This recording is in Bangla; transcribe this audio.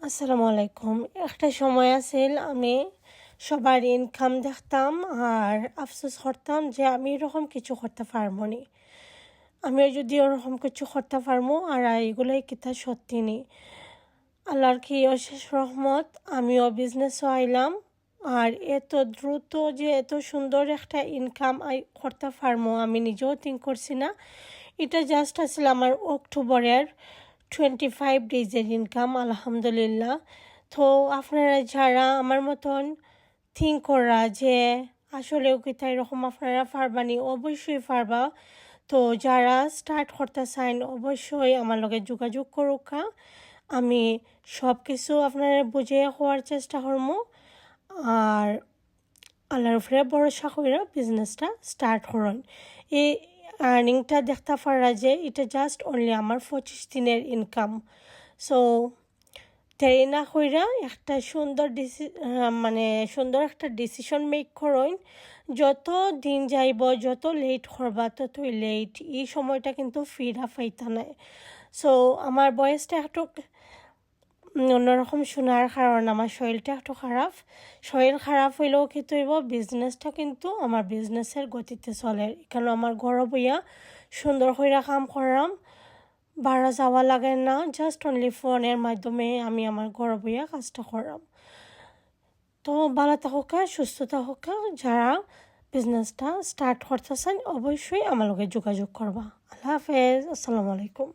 আসসালামু আলাইকুম। একটা সময় আছিল আমি সবার ইনকাম দেখতাম আর আফসোস করতাম যে আমি এরকম কিছু করতে পারবো নি। আমিও যদি ওরকম কিছু করতে পারবো আর এগুলোই কিতা সত্যি নি। আল্লাহর কি অশেষ রহমত, আমিও বিজনেসও আইলাম আর এত দ্রুত যে এত সুন্দর একটা ইনকাম করতে পারবো আমি নিজেও থিঙ্ক করছি না। এটা জাস্ট আসলে আমার অক্টোবরের 25 ডেজের ইনকাম, আলহামদুলিল্লাহ। তো আপনারা যারা আমার মতন থিঙ্ক করা যে আসলেও কি তাই এরকম আপনারা পারবানি, অবশ্যই পারবা। তো যারা স্টার্ট করতে চান অবশ্যই আমার লগে যোগাযোগ করুক। আমি সব কিছু আপনারা বুঝে হওয়ার চেষ্টা করবো আর আল্লাহর উপরে ভরসা করে বিজনেসটা স্টার্ট করুন। এই আর্নিংটা দেখতে পারা যে এটা জাস্ট অনলি আমার 25 দিনের ইনকাম। সো দেরি না কইরা একটা সুন্দর একটা ডিসিশন মেক করুন। যত দিন যাইব, যত লেট করবা ততই লেট, এই সময়টা কিন্তু ফিরা পাইতা নাই। সো আমার বয়সটা একটু অন্যরকম শোনার কারণ আমার শরীরটা একটু খারাপ। শরীর খারাপ হইলেও কি তৈব, বিজনেসটা কিন্তু আমার বিজনেসের গতিতে চলে। এখানে আমার ঘরে বইয়া সুন্দর করে কাম করাম, বাড়া যাওয়া লাগে না, জাস্ট অনলি ফোনের মাধ্যমে আমি আমার ঘরে বইয়া কাজটা করাম। তো ভালো থাকুক, সুস্থ থাকুক। যারা বিজনেসটা স্টার্ট করতে চান অবশ্যই আমার লগে যোগাযোগ করবা। আল্লাহ হাফেজ, আসসালামু আলাইকুম।